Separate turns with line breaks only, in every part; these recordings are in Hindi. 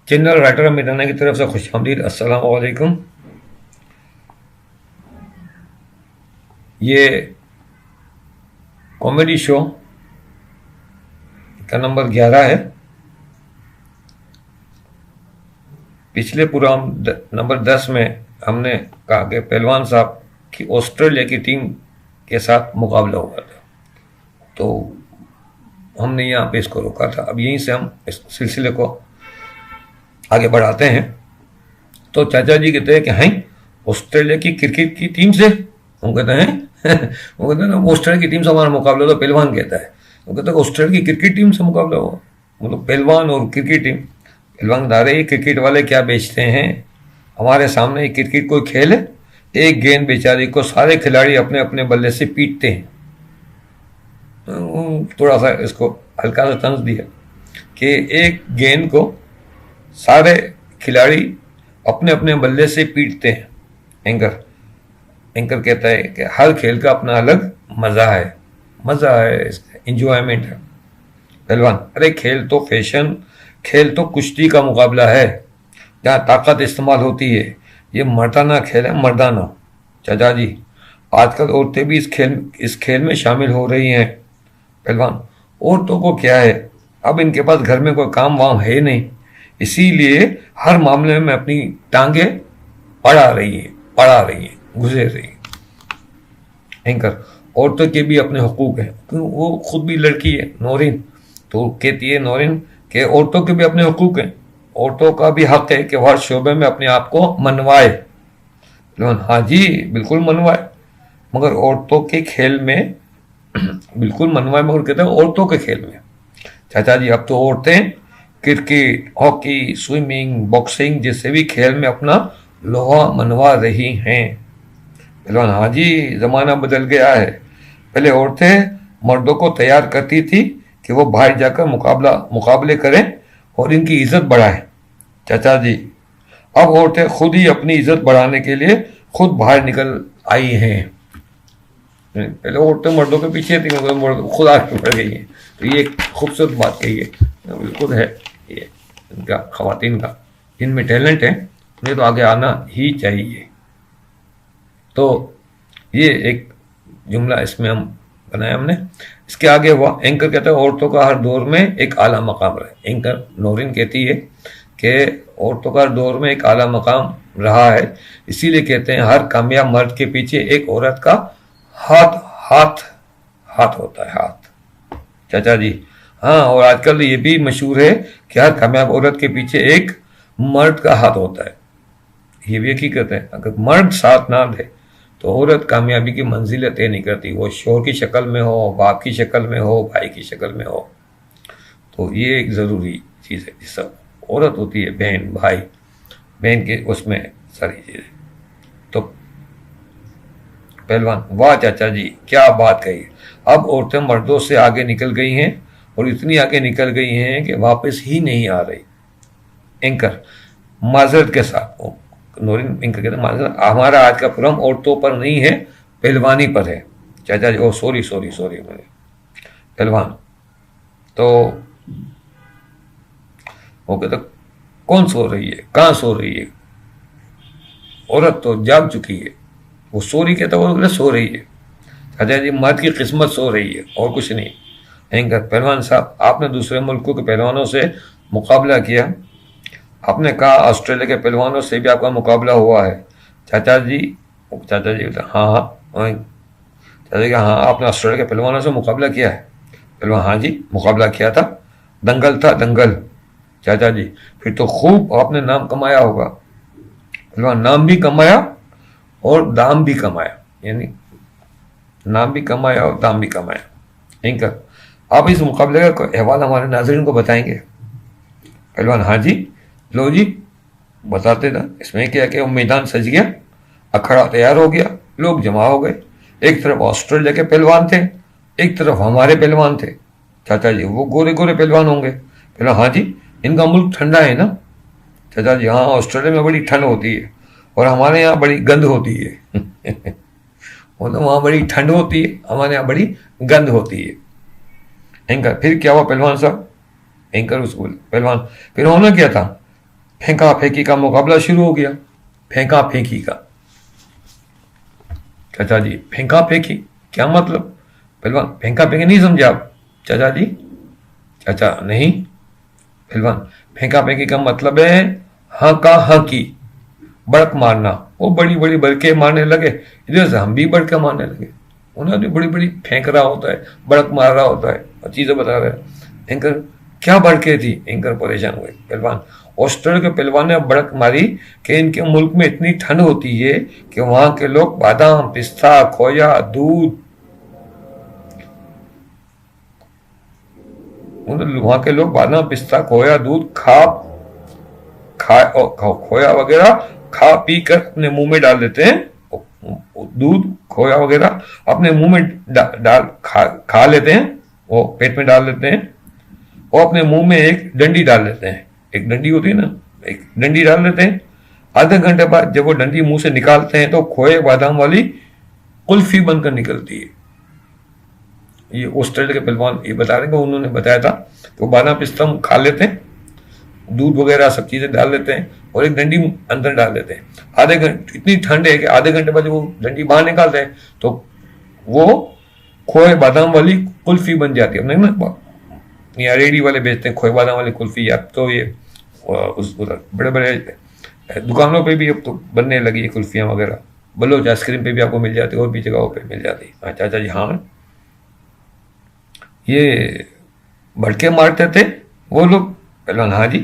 जनरल राइटर मिराना की तरफ से खुशामदीद। अस्सलाम वालेकुम। ये कॉमेडी शो का नंबर 11 है। पिछले प्रोग्राम नंबर 10 में हमने कहा कि पहलवान साहब की ऑस्ट्रेलिया की टीम के साथ मुकाबला हुआ था, तो हमने यहाँ पे इसको रोका था। अब यहीं से हम इस सिलसिले को आगे बढ़ाते हैं। तो चाचा जी कहते हैं कि हैं ऑस्ट्रेलिया की क्रिकेट की टीम से। हम कहते हैं वो कहते हैं ना ऑस्ट्रेलिया की टीम से हमारा मुकाबला। तो पहलवान कहता है, वो कहता है ऑस्ट्रेलिया की क्रिकेट टीम से मुकाबला हुआ। मतलब पहलवान और क्रिकेट टीम। पहलवान बता रहे क्रिकेट वाले क्या बेचते हैं, हमारे सामने क्रिकेट कोई खेल है। एक गेंद बेचारी को सारे खिलाड़ी अपने अपने बल्ले से पीटते हैं। थोड़ा सा इसको हल्का सा तंज दिया कि एक गेंद को सारे खिलाड़ी अपने अपने बल्ले से पीटते हैं। एंकर कहता है कि हर खेल का अपना अलग मज़ा है, इंजॉयमेंट है। पहलवान, अरे खेल तो फैशन, खेल तो कुश्ती का मुकाबला है जहाँ ताकत इस्तेमाल होती है। ये मर्दाना खेल है, मर्दाना। चाचा जी, आजकल औरतें भी इस खेल में शामिल हो रही हैं। पहलवान, औरतों को क्या है, अब इनके पास घर में कोई काम वाम है नहीं, इसीलिए हर मामले में अपनी टांगे अड़ा रही है, गुजर रही है। एंकर, औरतों के भी अपने हुकूक हैं, वो खुद भी लड़की है। नौरीन तो कहती है, नौरीन के औरतों के भी अपने हुकूक हैं, औरतों का भी हक है कि वह हर शोबे में अपने आप को मनवाए। हाँ जी, बिल्कुल मनवाए, मगर औरतों के खेल में बिल्कुल मनवाए, मगर कहते हैं औरतों के खेल में। चाचा जी, अब तो औरतें क्रिकेट, हॉकी, स्विमिंग, बॉक्सिंग जैसे भी खेल में अपना लोहा मनवा रही हैं। पहलवान, हाँ जी, ज़माना बदल गया है। पहले औरतें मर्दों को तैयार करती थी कि वो बाहर जाकर मुकाबले करें और इनकी इज्जत बढ़ाएं। चाचा जी, अब औरतें खुद ही अपनी इज्जत बढ़ाने के लिए खुद बाहर निकल आई हैं। पहले औरतें मर्दों के पीछे थी, मगर खुद आगे बढ़ गई हैं। तो ये एक खूबसूरत बात कही है, बिल्कुल है। ये इनका, खवातीन का, जिनमें टैलेंट है उन्हें तो आगे आना ही चाहिए। तो ये एक जुमला इसमें हम बनाया हमने। इसके आगे हुआ, एंकर कहता है औरतों का हर दौर में एक आला मकाम रहा। एंकर नौरीन कहती है कि औरतों का हर दौर में एक आला मकाम रहा है, इसीलिए कहते हैं हर कामयाब मर्द के पीछे एक औरत का हाथ होता है, हाथ। चाचा जी, हाँ, और आजकल ये भी मशहूर है कि हर कामयाब औरत के पीछे एक मर्द का हाथ होता है। ये भी हकीकत है। अगर मर्द साथ ना दे तो औरत कामयाबी की मंजिलें तय नहीं करती। वो शोहर की शक्ल में हो, बाप की शक्ल में हो, भाई की शक्ल में हो। तो ये एक ज़रूरी चीज़ है। जिस औरत होती है बहन, भाई, बहन के उसमें सारी चीज़ें। तो पहलवान, वाह चाचा जी, क्या बात कही। अब औरतें मर्दों से आगे निकल गई हैं, और इतनी आगे निकल गई हैं कि वापस ही नहीं आ रही। एंकर माजरत के साथ, नौरीन एंकर कहते हैं माजरत, हमारा आज का प्रोग्राम औरतों पर नहीं है, पहलवानी पर है। चाचा जी, ओ सॉरी मैंने पहलवान। तो वो कहते कौन सो रही है, कहाँ सो रही है, औरत तो जाग चुकी है। वो सॉरी कहता, वो सो रही है। चाचा जी, मर्द की किस्मत सो रही है और कुछ नहीं। एंकर, पहलवान साहब, आपने दूसरे मुल्कों के पहलवानों से मुकाबला किया, आपने कहा ऑस्ट्रेलिया के पहलवानों से भी आपका मुकाबला हुआ है। चाचा जी हाँ, चाचा जी हाँ, आपने ऑस्ट्रेलिया के पहलवानों से मुकाबला किया है। पहलवान, हाँ जी, मुकाबला किया था, दंगल था, दंगल। चाचा जी, फिर तो खूब आपने नाम कमाया होगा। पहलवान, नाम भी कमाया और दाम भी कमाया, यानी नाम भी कमाया और दाम भी कमाया। एंकर, आप इस मुकाबले का अहवाल हमारे नाज़रीन को बताएंगे। पहलवान, हाँ जी, लो जी, बताते ना। इसमें क्या कि मैदान सज गया, अखाड़ा तैयार हो गया, लोग जमा हो गए। एक तरफ ऑस्ट्रेलिया के पहलवान थे, एक तरफ हमारे पहलवान थे। चाचा जी, वो गोरे गोरे पहलवान होंगे। पहलवान, हाँ जी, इनका मुल्क ठंडा है ना। चाचा जी, हाँ, ऑस्ट्रेलिया में बड़ी ठंड होती है और हमारे यहाँ बड़ी गंद होती है। मतलब वहाँ बड़ी ठंड होती है, हमारे यहाँ बड़ी गंद होती है। एंकर, फिर क्या हुआ पहलवान साहब। एंकर उसको, पहलवान, फिर होना क्या था। फेंका फेंकी का मुकाबला शुरू हो गया। फेंका फेंकी का, चाचा जी फेंका फेंकी क्या मतलब? पहलवान फेंका फेंकी नहीं समझे आप चाचा जी? चाचा नहीं, पहलवान फेंका फेंकी का मतलब है हाँ का हाँ की, बड़क मारना। वो बड़ी बड़ी बड़के मारने लगे, इधर से हम भी बड़के मारने लगे। उन्होंने भी बड़ी बड़ी फेंक रहा होता है, बड़क मार रहा होता है और चीजें बता रहे हैं। एंकर क्या बड़के थी? एंकर परेशान हुए। पहलवान ऑस्ट्रेलिया के पहलवान ने बड़क मारी कि इनके मुल्क में इतनी ठंड होती है कि वहां के लोग बादाम, पिस्ता, खोया, दूध, वहां के लोग बादाम, पिस्ता, खोया, दूध खोया वगैरह खा पी कर अपने मुंह में डाल देते हैं। दूध, खोया वगैरह अपने मुंह में डाल खा लेते हैं, वो पेट में डाल लेते हैं और अपने मुंह में एक डंडी डाल लेते हैं। एक डंडी होती है ना, एक डंडी डाल लेते हैं। आधे घंटे बाद जब वो डंडी मुंह से निकालते हैं तो खोए बादाम वाली कुल्फी बनकर निकलती है। ये ऑस्ट्रेलिया के पहलवान ये बता रहे हैं, उन्होंने बताया था। तो बादाम पिस्ता खा लेते हैं, दूध वगैरह सब चीजें डाल लेते हैं और एक डंडी अंदर डाल देते हैं। आधे घंटे, इतनी ठंड है कि आधे घंटे बाद वो डंडी बाहर निकालते हैं तो वो खोए बादाम वाली कुल्फी बन जाती है। अपने ना यहाँ रेडी वाले बेचते हैं खोए बादाम वाली कुल्फी। अब तो ये उस बड़े बड़े दुकानों पे भी अब तो बनने लगी है कुल्फियाँ वगैरह। बलोच आइसक्रीम पे भी आपको मिल जाती है और भी जगहों पे मिल जाती है। चाचा जी हाँ, ये भड़के मारते थे वो लोग पहलवान। हाँ जी,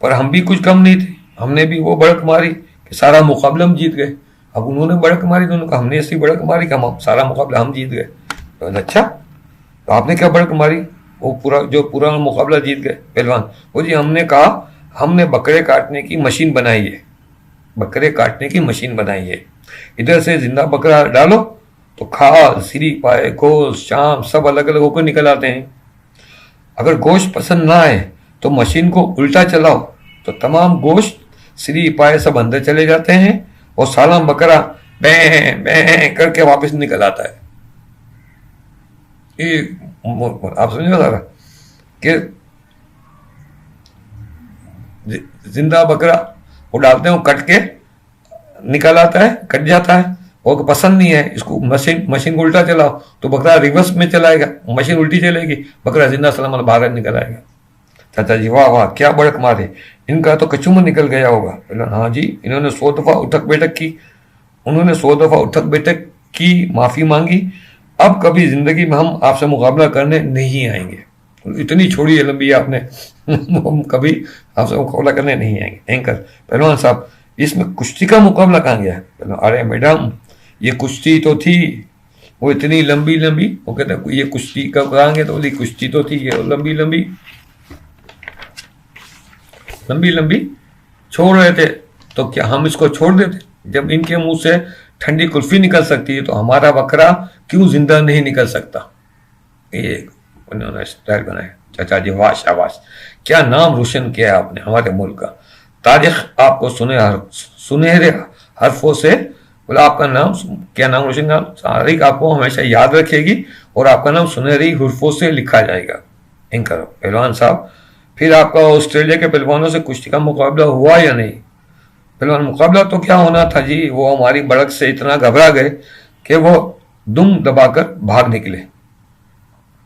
पर हम भी कुछ कम नहीं थे, हमने भी वो बड़क मारी कि सारा मुकाबला हम जीत गए। अब उन्होंने बड़क मारी तो उन्होंने कहा हमने ऐसी बड़क मारी कि हम सारा मुकाबला हम जीत गए। तो अच्छा, तो आपने क्या बड़क मारी? वो पूरा मुकाबला जीत गए। पहलवान वो जी हमने कहा हमने बकरे काटने की मशीन बनाई है, बकरे काटने की मशीन बनाई है। इधर से जिंदा बकरा डालो तो खाल, सिरी, पाए, गोश्त, शाम सब अलग अलग होकर निकल आते हैं। अगर गोश्त पसंद ना आए तो मशीन को उल्टा चलाओ तो तमाम गोश्त, सिरी, पाए सब अंदर चले जाते हैं और साला बकरा बैं बैं करके वापस निकल आता है। ये आप समझ में आ रहा कि जिंदा बकरा वो डालते हैं, वो कट के निकल आता है, कट जाता है। और पसंद नहीं है इसको, मशीन को उल्टा चलाओ तो बकरा रिवर्स में चलाएगा, मशीन उल्टी चलेगी, बकरा जिंदा सलामत बाहर निकल आएगा। चाचा जी वाह वाह क्या बड़क मारे, इनका तो कचूमर निकल गया होगा। हाँ जी, इन्होंने 100 दफा उठक बैठक की, उन्होंने 100 दफा उठक बैठक की, माफी मांगी। अब कभी जिंदगी में हम आपसे मुकाबला करने नहीं आएंगे। इतनी छोड़ी है लंबी आपने हम कभी आपसे मुकाबला करने नहीं आएंगे। एंकर पहलवान साहब इसमें कुश्ती का मुकाबला कहाँ गया? अरे मैडम ये कुश्ती तो थी, वो इतनी लंबी लंबी, वो कहते ये कुश्ती कब कहेंगे तो बोली कुश्ती तो थी, ये लंबी लंबी लंबी लंबी छोड़ रहे थे तो क्या हम इसको छोड़ देते? जब इनके मुंह से ठंडी कुल्फी निकल सकती है तो हमारा बकरा क्यों जिंदा नहीं निकल सकता? ये उन्होंने स्टाइल बनाया। चाचा जी वाह शाबाश, क्या नाम रोशन किया है आपने हमारे मुल्क का। तारीख आपको सुनहरे हरफों से बोला, आपका नाम क्या नाम रोशन का, तारीख आपको हमेशा याद रखेगी और आपका नाम सुनहरी हरफों से लिखा जाएगा। एंकर पहलवान साहब फिर आपका ऑस्ट्रेलिया के पहलवानों से कुश्ती का मुकाबला हुआ या नहीं? पहलवान मुकाबला तो क्या होना था जी, वो हमारी बड़क से इतना घबरा गए कि वो दुम दबाकर भाग निकले।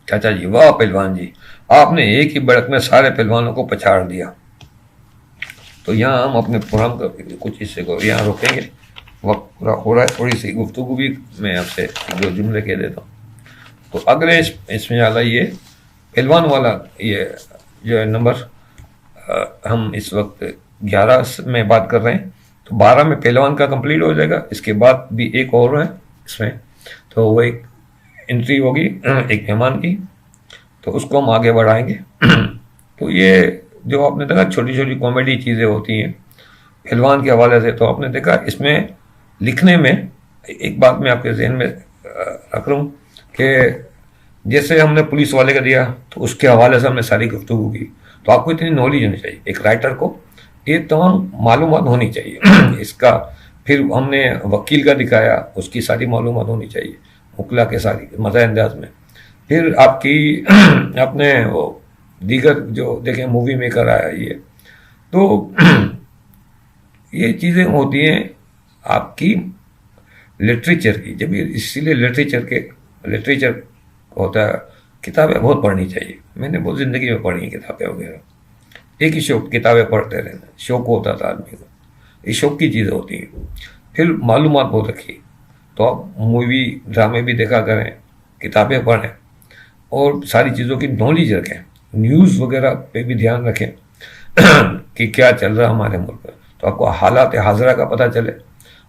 चाचा जी वाह पहलवान जी, आपने एक ही बड़क में सारे पहलवानों को पछाड़ दिया। तो यहाँ हम अपने प्रोग्राम का कुछ हिस्से को यहाँ रोकेंगे, वक्त पूरा हो रहा है। थोड़ी सी गुफ्तगू भी मैं आपसे 2 जुमले कह देता हूँ। तो अगले इसमें वाला ये पहलवान वाला ये जो है नंबर हम इस वक्त 11 में बात कर रहे हैं, तो 12 में पहलवान का कंप्लीट हो जाएगा। इसके बाद भी एक और है इसमें, तो वो एक एंट्री होगी एक मेहमान की, तो उसको हम आगे बढ़ाएंगे। तो ये जो आपने देखा छोटी छोटी कॉमेडी चीज़ें होती हैं पहलवान के हवाले से, तो आपने देखा इसमें लिखने में एक बात मैं आपके जहन में रख रहा हूँ कि जैसे हमने पुलिस वाले का दिया तो उसके हवाले से हमने सारी गुफ्तगू की, तो आपको इतनी नॉलेज होनी चाहिए, एक राइटर को ये तमाम मालूमात होनी चाहिए इसका। फिर हमने वकील का दिखाया, उसकी सारी मालूमात होनी चाहिए, मुकला के सारी मज़ा अंदाज में। फिर आपकी आपने वो दीगर जो देखें मूवी मेकर आया ये, तो ये चीज़ें होती हैं आपकी लिटरेचर की। जब ये इसीलिए लिटरेचर होता है, किताबें बहुत पढ़नी चाहिए। मैंने बहुत ज़िंदगी में पढ़ी हैं किताबें वगैरह। एक ही शौक, किताबें पढ़ते रहना, शौक होता था आदमी को। ये शौक की चीज़ें होती हैं। फिर मालूमात बहुत रखी, तो आप मूवी ड्रामे भी देखा करें, किताबें पढ़ें और सारी चीज़ों की नॉलेज रखें। न्यूज़ वगैरह पे भी ध्यान रखें कि क्या चल रहा है हमारे मुल्क में, तो आपको हालात हाजरा का पता चले।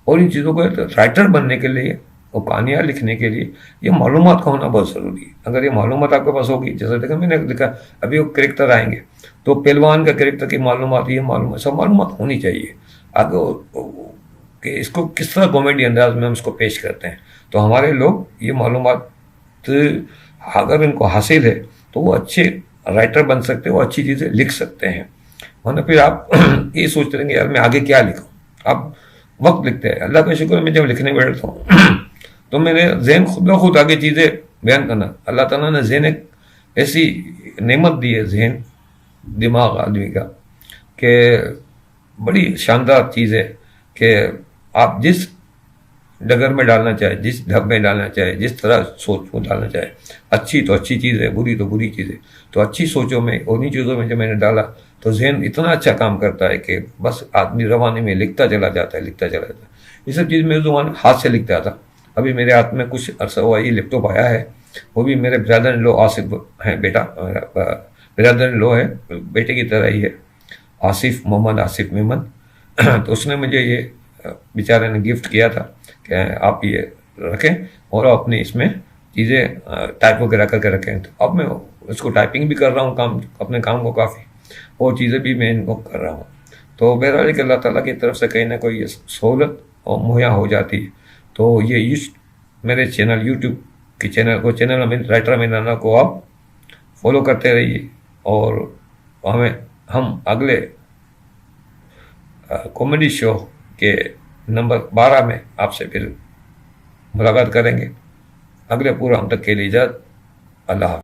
और इन चीज़ों को राइटर बनने के लिए और कहानियाँ लिखने के लिए ये मालूमात का होना बहुत ज़रूरी है। अगर ये मालूमात आपके पास होगी, जैसे देखा मैंने लिखा अभी वो कैरेक्टर आएंगे, तो पहलवान का कैरेक्टर की मालूमात, ये मालूम सब मालूमात होनी चाहिए आगे कि इसको किस तरह कॉमेडी अंदाज में हम इसको पेश करते हैं। तो हमारे लोग ये मालूमात अगर इनको हासिल है तो वो अच्छे राइटर बन सकते हैं, वो अच्छी चीज़ें लिख सकते हैं। वरना फिर आप ये सोचते रहेंगे यार मैं आगे क्या लिखूं। आप वक्त लिखते हैं, अल्लाह का शुक्र है मैं जब लिखने बैठता हूँ तो मेरे जहन खुद ब खुद आगे चीज़ें बयान करना, अल्लाह ताला ने जहन एक ऐसी नेमत दी है, जहन दिमाग आदमी का, कि बड़ी शानदार चीज़ है कि आप जिस डगर में डालना चाहे, जिस ढब में डालना चाहे, जिस तरह सोच को डालना चाहे, अच्छी तो अच्छी चीज़ है, बुरी तो बुरी चीज़ है। तो अच्छी सोचों में, उन्हीं चीज़ों में जब मैंने डाला तो जहन इतना अच्छा काम करता है कि बस आदमी रवानी में लिखता चला जाता है, लिखता चला जाता है। ये सब चीज़ मेरे ज़ुबान हाथ से लिखता था। अभी मेरे हाथ में कुछ अरसा हुआ ये लैपटॉप आया है, वो भी मेरे ब्रदर इन लॉ आसिफ हैं, बेटा ब्रदर इन लॉ है, बेटे की तरह ही है, आसिफ मोहम्मद आसिफ मेमन। तो उसने मुझे ये बेचारे ने गिफ्ट किया था कि आप ये रखें और अपने इसमें चीज़ें टाइप वगैरह करके रखें। तो अब मैं इसको टाइपिंग भी कर रहा हूँ, काम अपने काम को काफ़ी, और चीज़ें भी मैं इनको कर रहा हूँ। तो बहरहाल अल्लाह ताला की तरफ से कहीं ना कोई सहूलत और मुहैया हो जाती है। तो ये मेरे चैनल यूट्यूब के चैनल में राइटर मीराना को आप फॉलो करते रहिए, और हम अगले कॉमेडी शो के नंबर 12 में आपसे फिर मुलाकात करेंगे। अगले प्रोग्राम तक के लिए इजाज़त। अल्लाह हाफ़िज़।